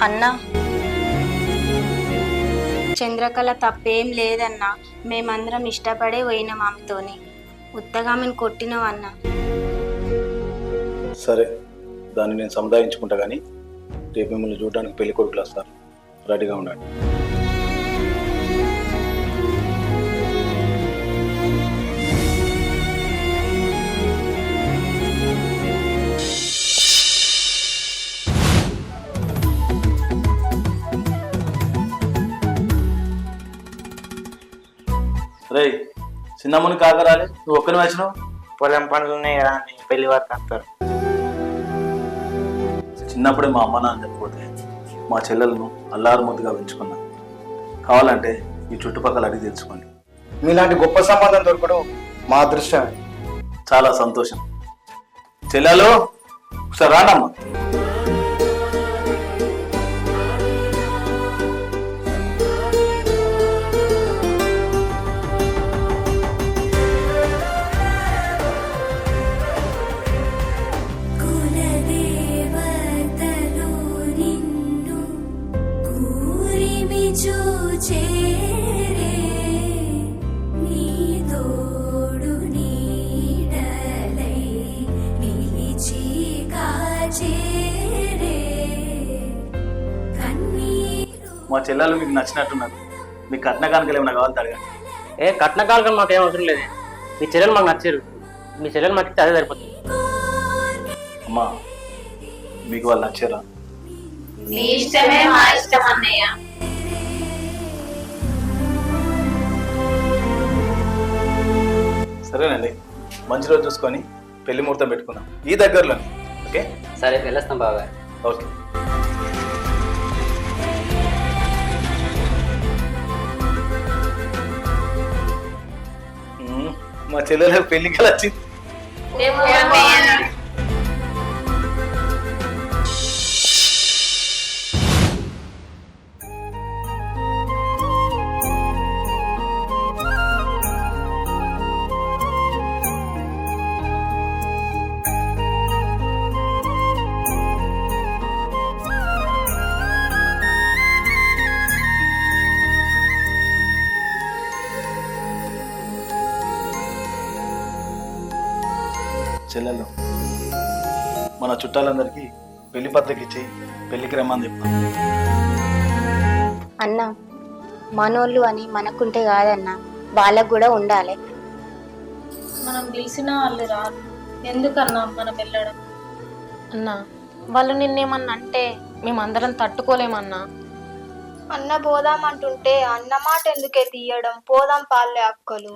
అన్నా, చంద్రకళ తప్పేం లేదన్నా. మేమందరం ఇష్టపడే పోయినాం ఆమెతోని. ఉత్తగా ఆమెను కొట్టినవన్నా. సరే, దాన్ని నేను సముదాయించుకుంటా, కానీ రేపు మిమ్మల్ని చూడడానికి పెళ్లి కొడుకులు వస్తారు, రెడీగా ఉండండి. రే, చిన్నమ్మని కాకరాలి, నువ్వు ఒక్కని వచ్చినావు. పొలం పనులు ఉన్నాయి కదా అని పెళ్లి వరకు వస్తారు. చిన్నప్పుడే మా అమ్మ నాన్న చెప్పిపోతే మా చెల్లెలను అల్లారు ముద్దుగా పెంచుకున్నా. కావాలంటే ఈ చుట్టుపక్కల అడిగి తెలుసుకోండి. మీలాంటి గొప్ప సంబంధం దొరకడం మా అదృష్టమే. చాలా సంతోషం. చెల్లెలు ఒకసారి రానమ్మా. మా చెల్లెలు మీకు నచ్చినట్టున్నారు. మీకు కట్న కానుకలు ఏమైనా కావాలి అడగండి. కట్న కాలకం మాకు ఏం అవసరం లేదు. మీ చెల్లెలు మాకు నచ్చారు. మీ చెల్లెలు మాకు ఇస్తే అదే సరిపోతుంది. అమ్మా, మీకు వాళ్ళు నచ్చారా? మీ ఇష్టమే మా ఇష్టం అన్నయ్య. సరేనండి, మంచి రోజు చూసుకొని పెళ్లి ముహూర్తం పెట్టుకుందాం ఈ దగ్గరలోనే. ఓకే, సరే వెళ్ళొస్తాం బాగా. ఓకే. మా చెల్లెలు పెళ్లికి వచ్చింది. చెల్లెలు, మన చుట్టాలందరికీ పెళ్లి పత్రిక ఇచ్చి పెళ్లికి రమ్మని చెప్తాం. అన్నా, మనోళ్ళు అని మనకుంటే కాదన్నా, వాళ్ళకు కూడా ఉండాలి. మనం పిలిచిన వాళ్ళు రాదు, ఎందుకన్నా మనం వెళ్ళడం? అన్నా, వాళ్ళు నిన్నేమన్నా అంటే మేమందరం తట్టుకోలేమన్నా. అన్న పోదామంటుంటే అన్న మాట ఎందుకే తీయడం? పోదాం పాలే అక్కలు.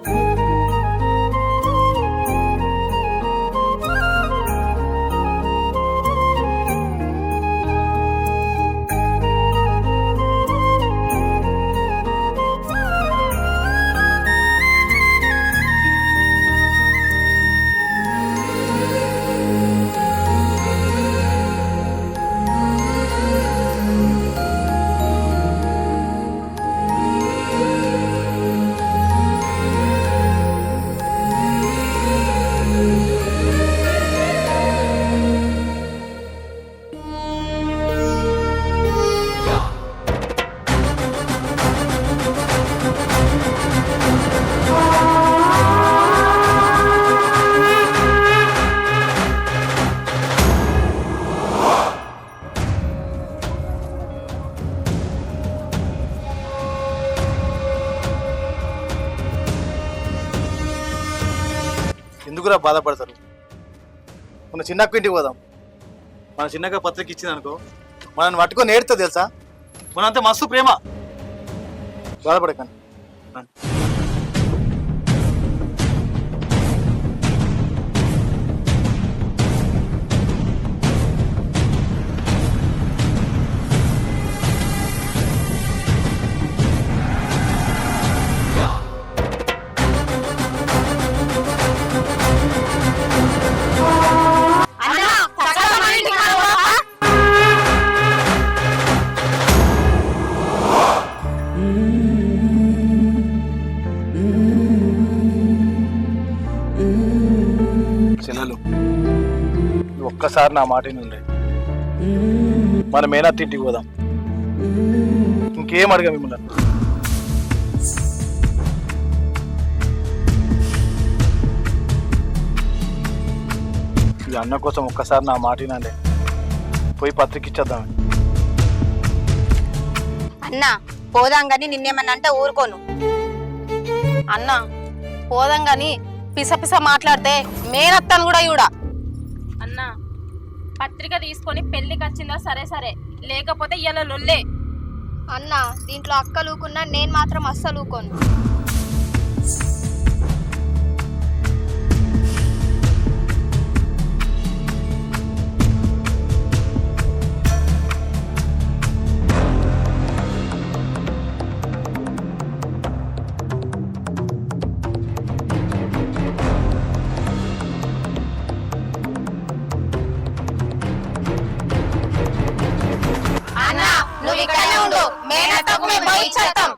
ఎందుకురా బాధపడతారు? మన చిన్నక్క ఇంటికి పోదాం. మన చిన్నక్క పత్రిక ఇచ్చింది అనుకో, మనల్ని పట్టుకొని ఏడుతా తెలుసా? మనంతా మస్తు ప్రేమ. బాధపడకండి. చెల్లెలు, ఒక్కసారి నా మాట నుండి మన మేనత్త ఇంటికి పోదాం. ఇంకేం అడగా మిమ్మల్ని. ఈ అన్న కోసం ఒక్కసారి నా మాట వినండి, పోయి పత్రిక ఇచ్చేద్దామని. అన్న పోదాం గాని నిన్నేమన్నా అంటే ఊరుకోను. అన్న పోదాం గాని పిస పిస మాట్లాడితే మేనత్తను కూడా చూడ. అన్న పత్రిక తీసుకొని పెళ్లికి వచ్చిందా సరే సరే, లేకపోతే ఇలా లొల్లే. అన్న దీంట్లో అక్కలుకున్నా నేను మాత్రం అస్సలు ఊకోను. అన్న నువ్వు ఇక్కడనే ఉండు, మేనత్తకు మేము పోయి ఇచ్చేస్తాం.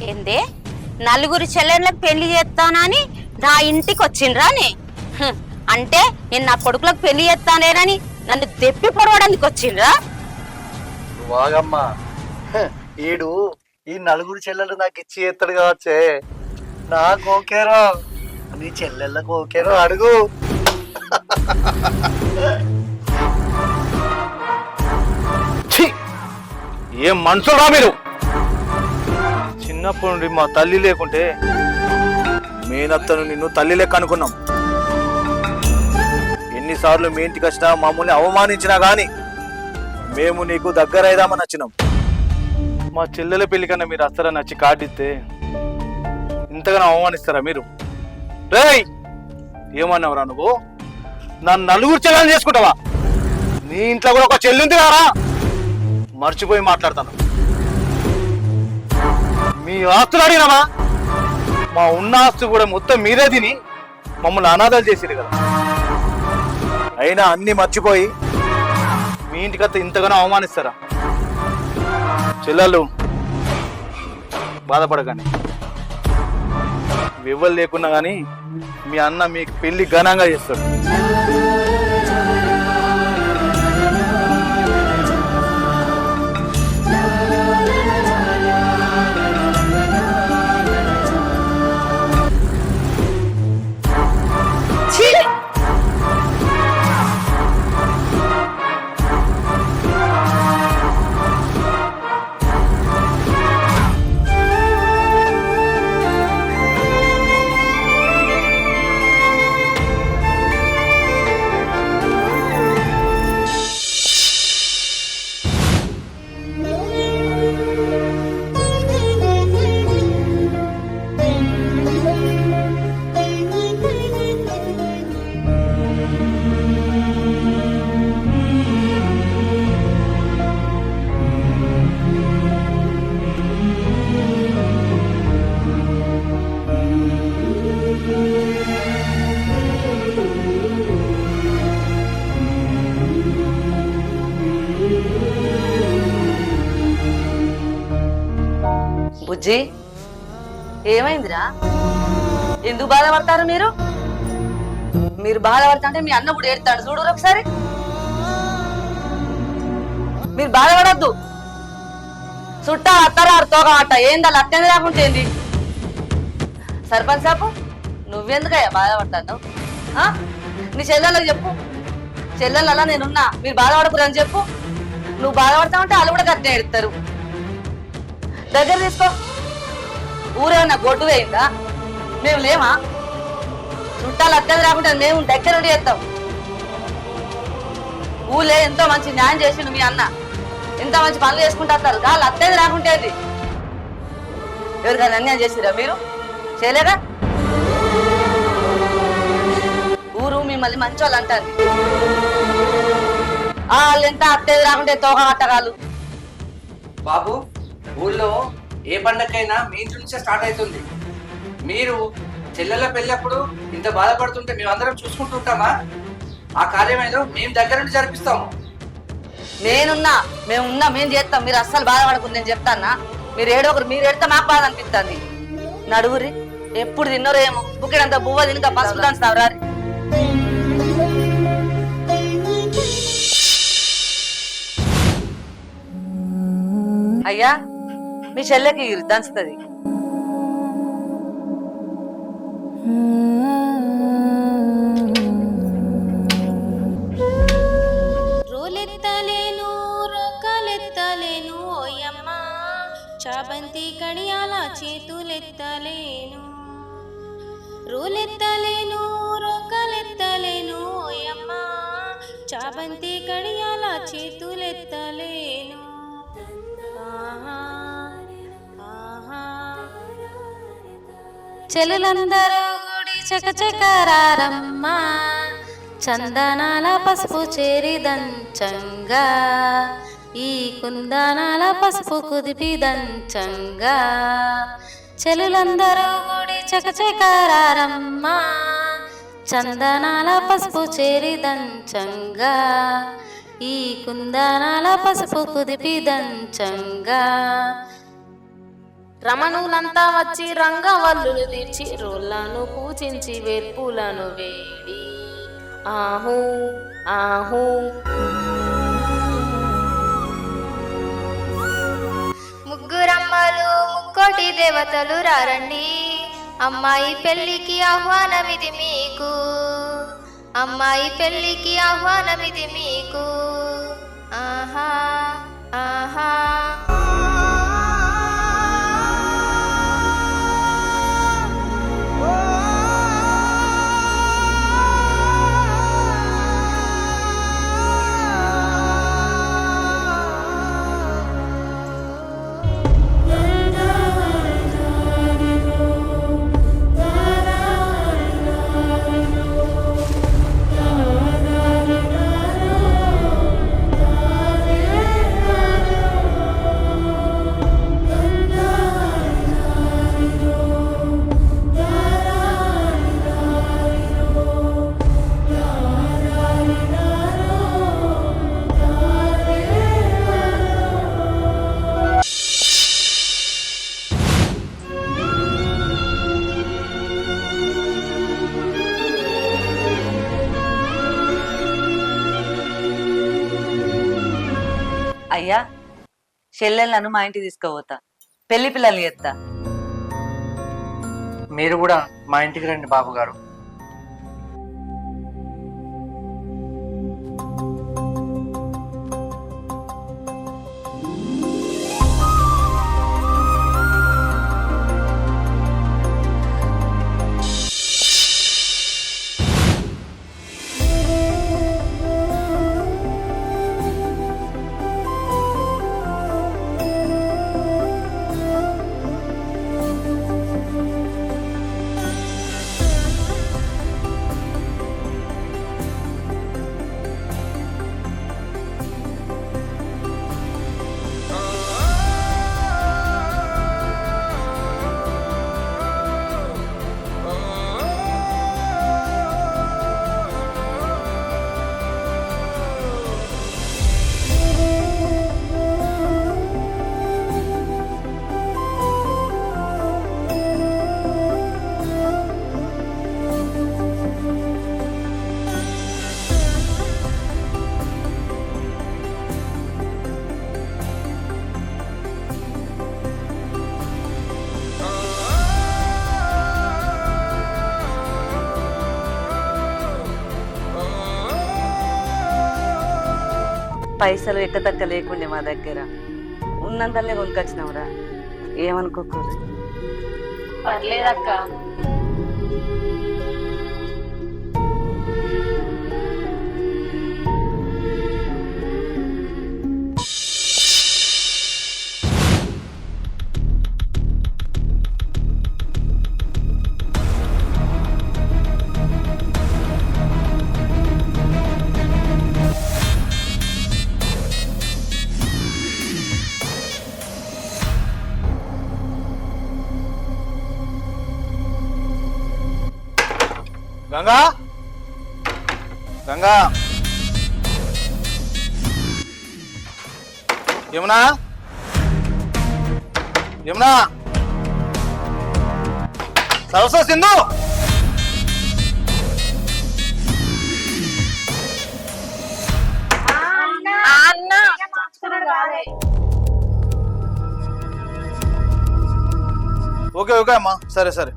ఏందే నలుగురు చెల్లెళ్ళకి పెళ్లి చేస్తానని నా ఇంటికి వచ్చిండ్రాని? అంటే నేను నా కొడుకులకు పెళ్లి చేస్తానేనని నన్ను దెప్పి పొడవడానికి వచ్చిండ్రా? వాగమ్మా, ఈడు ఈ నలుగురు చెల్లెలు నాకు ఇచ్చి చేస్తాడు కావచ్చే. నాకు ఓకేరో, నీ చెల్లెళ్ళకు ఓకేరో అడుగు. ఛీ! ఏం మనుషులురా మీరు! చిన్నప్పటి నుండి మా తల్లి లేకుంటే మేనత్తను నిన్ను తల్లి లెక్క అనుకున్నాం. ఎన్నిసార్లు మీ ఇంటికి వచ్చినా మమ్మల్ని అవమానించినా గాని మేము నీకు దగ్గర అయిదామని వచ్చినాం. మా చెల్లెల పెళ్లి కన్నా మీరు వస్తారని వచ్చి కార్డు ఇస్తే ఇంతగానో అవమానిస్తారా మీరు? రేయ్, ఏమన్నావురా నువ్వు? నన్ను నలుగురు చెల్లెలు చేసుకుంటావా? నీ ఇంట్లో కూడా ఒక చెల్లి ఉంది కారా? మర్చిపోయి మాట్లాడతాను. మీ ఆస్తులు అడిగినామా? మా ఉన్న ఆస్తు కూడా మొత్తం మీరే తిని మమ్మల్ని అనాథాలు చేసిరు కదా. అయినా అన్ని మర్చిపోయి మీ ఇంటికత్త ఇంతగానో అవమానిస్తారా? చెల్లెళ్ళు బాధపడకండి, వివ్వలు లేకున్నా కానీ మీ అన్న మీకు పెళ్లి ఘనంగా చేస్తాడు. బుజ్జి, ఏమైందిరా? ఎందుకు బాధపడతారు మీరు? మీరు బాధపడతాంటే మీ అన్న కూడా ఏడతాడు. చూడు ఒకసారి. మీరు బాధపడద్దు. చుట్టా అత్తరారు తోగా అట్ట ఏందా అట్టేంది రాకుంటే ఏంది? సర్పంచ్ సాపు, నువ్వెందుకయ్యా బాధపడతాను? నీ చెల్లెళ్ళకి చెప్పు, చెల్లెళ్ళ నేనున్నా, మీరు బాధపడకురని చెప్పు. నువ్వు బాధపడతావంటే వాళ్ళు కూడా కట్టిన ఎడతారు. దగ్గర తీసుకో. ఊరేమన్నా గొడ్డు వేయిందా? మేము లేమా? చుట్టాలు అత్తది రాకుంటే మేము దగ్గర చేస్తాం. ఊళ్ళే ఎంతో మంచి న్యాయం చేసిండు మీ అన్న, ఎంత మంచి పనులు చేసుకుంటారు. వాళ్ళు అత్తేది రాకుంటేది ఎవరికైనా అన్యాయం చేసిరా మీరు? చేయలేదా? ఊరు మిమ్మల్ని మంచి వాళ్ళు అంటారు. వాళ్ళు ఎంత అత్తేది రాకుంటే తోక కట్టరాలు. బాబు, ఊళ్ళో ఏ పండగకైనా మీ ఇంటి నుంచే స్టార్ట్ అవుతుంది. మీరు చెల్లెల పెళ్ళప్పుడు ఇంత బాధపడుతుంటే మేమందరం చూసుకుంటుంటామా? ఆ కార్యం ఏదో మేము దగ్గర నుండి జరిపిస్తాము. మేము చేస్తాం. మీరు అస్సలు బాధపడకుండా నేను చెప్తానా. మీరు ఏడొకరు మీరు ఏడితే మాకు బాధ అనిపిస్తుంది. నడుగురి ఎప్పుడు తిన్నారో ఏమో, బుక్కిడంత బువ్వ తినక పసుపు దంచుతావు రారి. అయ్యా మీ చెల్లెకి దంచుతుంది. రోలెత్తలేను రొక్కలెత్తలేను ఓయమ్మ, చాబంతి కడియాల చేతులెత్తలేను. రోలెత్తలేను రొక్కలెత్తలేను ఓయమ్మ, చాబంతి కడియాల చేతులెత్తలేను. చెలులందరూ గుడి చకచకరారమ్మ, చందనాల పసుపు చేరి దంచంగా, ఈ కుందనాల పసుపు కుదిపి దంచంగా. చెలులందరూ గుడి చకచకరారమ్మ, చందనాల పసుపు చేరి దంచంగా, ఈ కుందనాల పసుపు కుదిపి దంచంగా. రమణులంతా వచ్చి రంగవల్లులు తీర్చి రోళ్లను పూజించి వేర్పులను వేడి. ఆహూ ఆహూ. ముగ్గురమ్మలు ముక్కోటి దేవతలు రారండి, అమ్మాయి పెళ్ళికి ఆహ్వానమిది మీకు, అమ్మాయి పెళ్ళికి ఆహ్వానమిది మీకు. ఆహా ఆహా. అయ్యా చెల్లెళ్ళను మా ఇంటికి తీసుకుపోతా, పెళ్లి పిల్లల్ని చేస్తా. మీరు కూడా మా ఇంటికి రండి బాబు గారు. పైసలు ఎక్కతక్క లేకుండే మా దగ్గర, ఉన్నంతలే కొనుకొచ్చినావురా, ఏమనుకోకూడదు. పర్లేదక్క. గంగా గంగా యమునా యమునా సరస్వ సింధు ఓకే ఓకే అమ్మా సరే సరే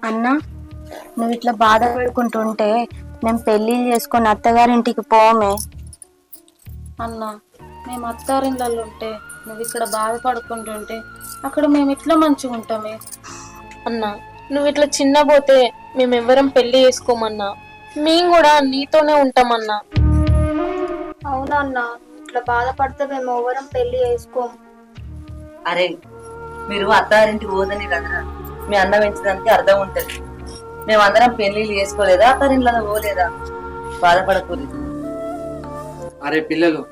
అన్నా నువ్వు ఇట్లా బాధపడుకుంటుంటే మేము పెళ్లి చేసుకొని అత్తగారింటికి పోమే. అన్నా మేము అత్తారిండ్లలో ఉంటే నువ్వు ఇక్కడ బాధపడుకుంటుంటే అక్కడ మేము ఇట్లా మంచిగా ఉంటామే. అన్నా నువ్వు ఇట్లా చిన్నపోతే మేమెవ్వరం పెళ్లి చేసుకోమన్నా, మేము కూడా నీతోనే ఉంటామన్నా. అవునన్నా ఇట్లా బాధపడితే మేము ఎవరం పెళ్లి చేసుకోము. అరే మీరు అత్తారింటికి పోదని కదా మీ అన్న పెంచడానికి అర్థం ఉంటది. మేమందరం పెళ్లిళ్ళు చేసుకోలేదా, అత్తారింట్లో పోలేదా? బాధపడకూడదు. అరే పిల్లలు,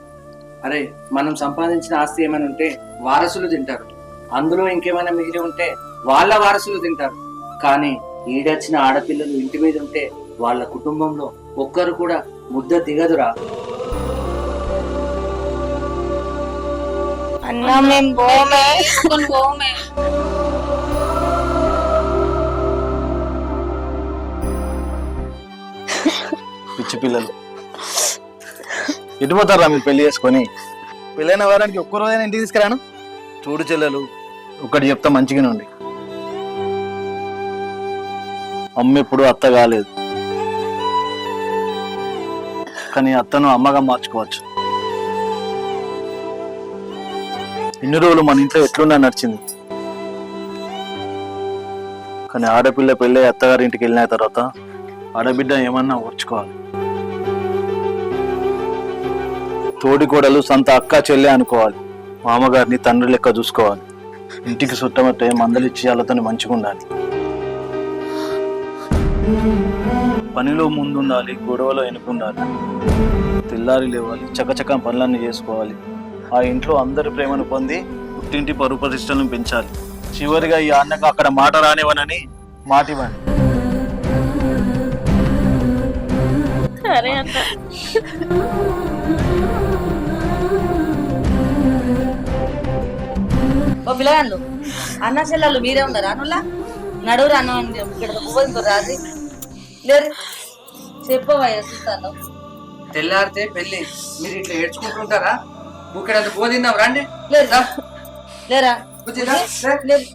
అరే మనం సంపాదించిన ఆస్తి ఏమైనా ఉంటే వారసులు తింటారు, అందులో ఇంకేమైనా మిగిలి ఉంటే వాళ్ళ వారసులు తింటారు. కానీ ఈడొచ్చిన ఆడపిల్లలు ఇంటి మీద ఉంటే వాళ్ళ కుటుంబంలో ఒక్కరు కూడా ముద్ద దిగదురా. అన్నా మేము పోమే. పిచ్చి పిల్లలు ఎటు పోతారా మీరు పెళ్లి చేసుకొని? పెళ్ళైన వారానికి ఒక్క రోజైనా ఇంటికి తీసుకురాను. చూడు చెల్లెలు, ఒకటి చెప్తా మంచిగానే ఉండి, అమ్మ ఎప్పుడు అత్త కాలేదు, కానీ అత్తను అమ్మగా మార్చుకోవచ్చు. ఇన్ని రోజులు మన ఇంట్లో ఎట్లున్నా నడిచింది, కానీ ఆడపిల్ల పెళ్ళి అత్తగారి ఇంటికి వెళ్ళిన తర్వాత ఆడబిడ్డ ఏమన్నా ఓర్చుకోవాలి. తోడి కోడలు సొంత అక్క చెల్లె అనుకోవాలి. మామగారిని తండ్రి లెక్క చూసుకోవాలి. ఇంటికి చుట్టమట్టే మందలిచ్చి వాళ్ళతో మంచిగా ఉండాలి. పనిలో ముందుండాలి, గొడవలో వెనుకుండాలి. తెల్లారి లేవాలి, చకచక పనులన్నీ చేసుకోవాలి. ఆ ఇంట్లో అందరి ప్రేమను పొంది పుట్టింటి పరువు ప్రతిష్టలను పెంచాలి. చివరిగా ఈ అన్నకు అక్కడ మాట రానివ్వనని మాటివ్వండి. సరే అన్న. ఓ పిల్లగాళ్ళు, అన్న చెల్లెళ్ళు మీరే ఉన్నారు అనులా నడువురు అన్న ఇక్కడ పువ్వు రాదు లేరు చెప్పవయ్యా చూస్తాను. తెల్లారితే పెళ్లి, మీరు ఇట్లా ఏడ్చుకుంటుంటారా? ఇక్కడ పోదిందాం రండి. లేరా లేరా లేదు.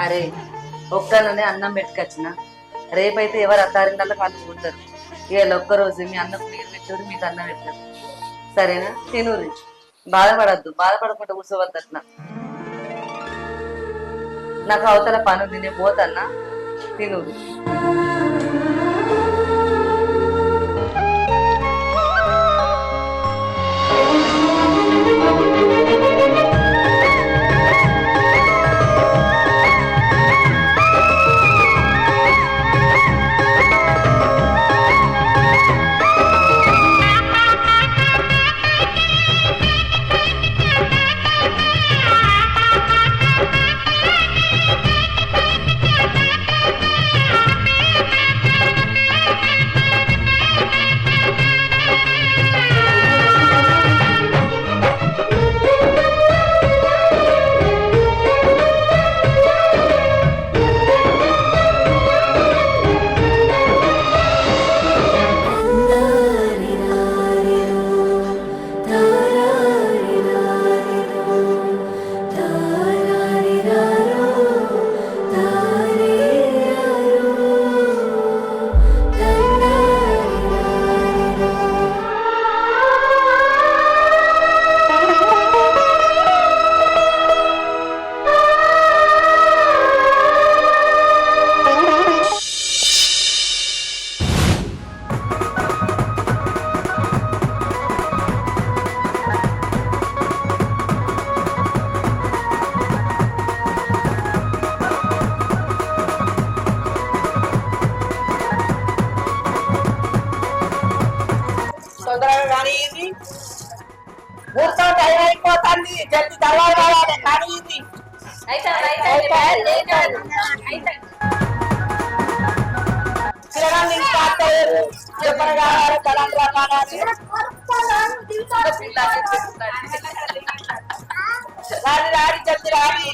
అరే ఒక్కనే అన్నం పెట్టుకొచ్చిన, రేపైతే ఎవరు అత్తారిందల్లా కలుపుకుంటారు. ఇవాళ ఒక్కరోజు మీ అన్నకు నీరు పెట్టారు, మీకు అన్నం పెట్టారు. సరేనా? తినూరి, బాధపడద్దు, బాధపడకుండా కూర్చోవద్దు అట్లా. నాకు అవతల పనులు నేను పోతన్నా, తినూరి. కానీ ఇది మొత్తం టైం అయిపోతుంది జల్ది తర్వాత కానీ ఇది రాడి జల్ది రాడి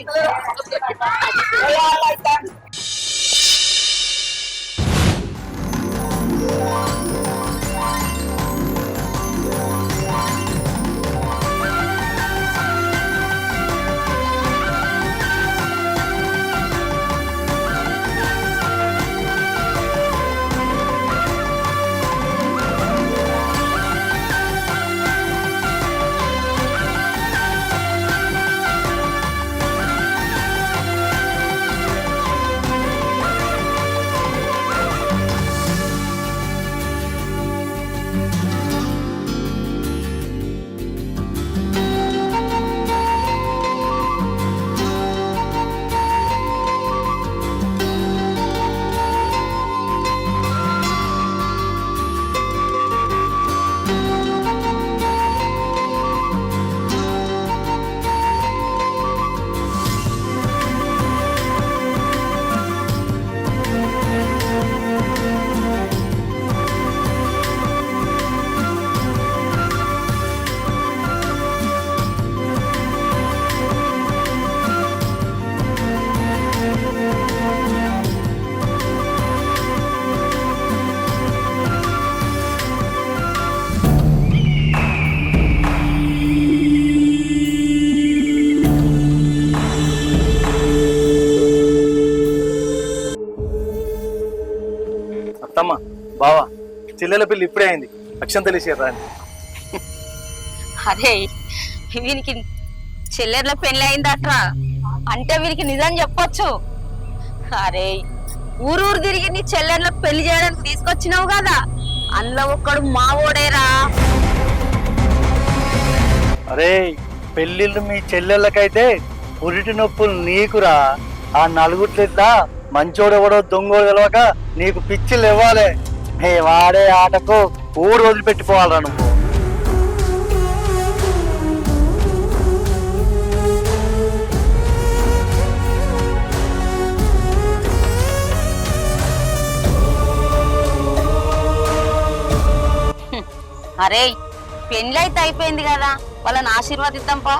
అత్తమ్మ బావా చెల్లెల పెళ్లి ఇప్పుడే అయింది అక్షంతలు వేసేరా అని అరే వీనికి చెల్లెర్ల పెళ్లి అయిందట్రా అంటే వీరికి నిజం చెప్పొచ్చు. అరే ఊరు తిరిగి నీ చెల్లెర్ల పెళ్లి చేయడానికి తీసుకొచ్చినావు కదా, అందులో ఒక్కడు మావోడేరా. అరే పెళ్ళిళ్ళు మీ చెల్లెళ్ళకైతే పురిటి నొప్పులు నీకురా. ఆ నలుగుట్లెట్లా మంచోడెవడో దొంగోడు తెలవక నీకు పిచ్చిలు ఇవ్వాలి. వాడే ఆటకు ఊరు వదిలిపెట్టిపోవాలరా నువ్వు. అరే పెళ్లి అయితే అయిపోయింది కదా, వాళ్ళని ఆశీర్వాదిద్దాంపా.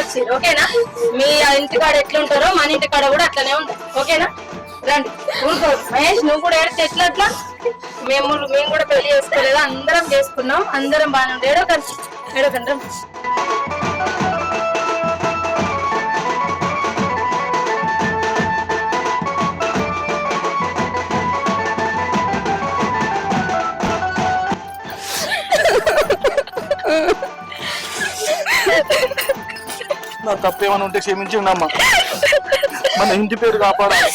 వచ్చింది ఓకేనా? మీ ఇంటికాడ ఎట్లుంటారో మన ఇంటికాడ కూడా అట్లనే ఉంటాం ఓకేనా? రండి ఊరుకో మహేష్, నువ్వు కూడా ఏడితే ఎట్లా అట్లా? మేము కూడా పెళ్లి చేసుకోలేదు, అందరం చేసుకున్నాం, అందరం బాగానే ఉంటాం. ఏడోకండి రండి. నా తప్పేమైనా ఉంటే క్షమించండి అమ్మా, మన ఇంటి పేరు కాపాడాలి.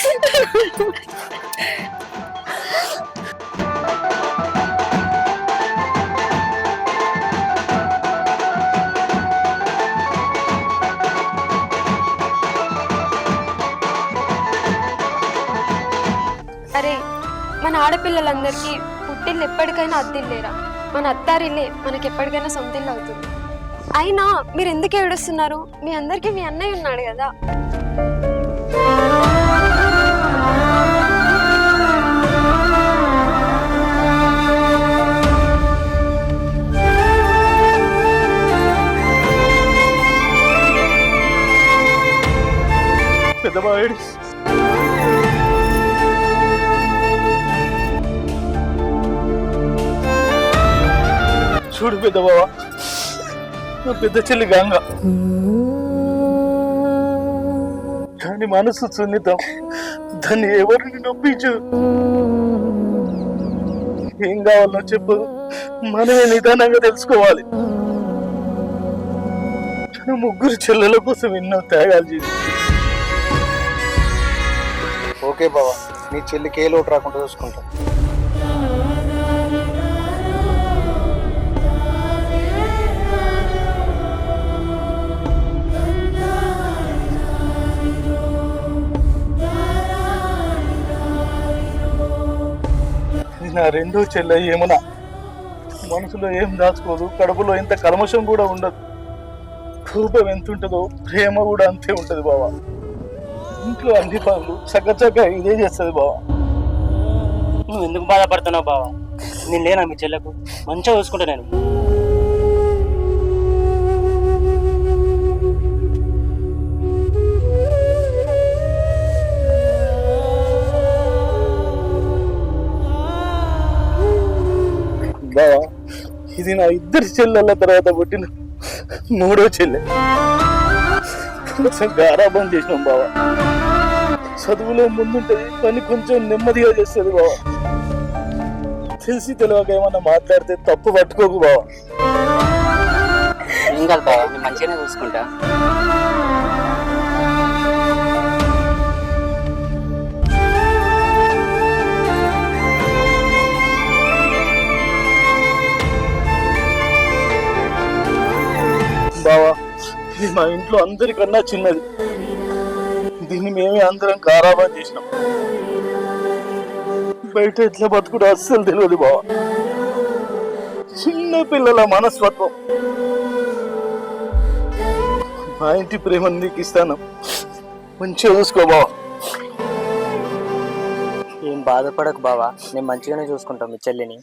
అరే, మన ఆడపిల్లలందరికీ పుట్టిల్లు ఎప్పటికైనా అద్దిల్లేరా? మన అత్తారిల్లే మనకి ఎప్పటికైనా సొంతిల్లు అవుతుంది. అయినా మీరు ఎందుకు ఏడుస్తున్నారు? మీ అందరికీ మీ అన్నయ్య ఉన్నాడు కదా. పెద్దబావ చూడు పెద్దబావ, నా పెద్ద చెల్లి గంగ, దాని మనసు సున్నితం, దాన్ని ఎవరిని నొప్పించు. ఏం కావాలో చెప్పు, మనమే నిదానంగా తెలుసుకోవాలి. ముగ్గురు చెల్లెల కోసం ఎన్నో త్యాగాలు చేసి. ఓకే బావా, నీ చెల్లికి ఏ లోటు రాకుండా చూసుకుంటా. నా రెండో చెల్లె ఏమన్నా మనసులో ఏం దాచుకోదు, కడుపులో ఎంత కల్మషం కూడా ఉండదు. కోపం ఎంత ఉంటుందో ప్రేమ కూడా అంతే ఉంటది బావా. ఇంట్లో అన్ని పనులు చక్కచక్క ఇదే చేస్తుంది బావా. నువ్వు ఎందుకు బాధపడుతున్నావు బావా? నేను లేనా మీ చెల్లకు? మంచిగా చూసుకుంటా నేను. బావా, ఇది నా ఇద్దరు చెల్లెళ్ళ తర్వాత పుట్టిన మూడో చెల్లె. కొంచెం గారాబం చేసినాం బావా. చదువులో ముందుంటది, పని కొంచెం నెమ్మదిగా చేస్తుంది బావా. తెలిసి తెలియక ఏమన్నా మాట్లాడితే తప్పు పట్టుకోకు బావా. ఏం కాదు బావా, నేను మంచిగానే చూసుకుంటా. బావా, ఇది మా ఇంట్లో అందరికన్నా చిన్నది. దీన్ని మేమే అందరం గారాబం చేసినాం. బయట ఎట్లా బతుకుడు అస్సలు తెలియదు బావా. చిన్న పిల్లల మనస్తత్వం. మా ఇంటి ప్రేమను నీకు ఇస్తాను, మంచిగా చూసుకో బావా. ఏం బాధపడకు బావా, నేను మంచిగానే చూసుకుంటాం మీ చెల్లిని.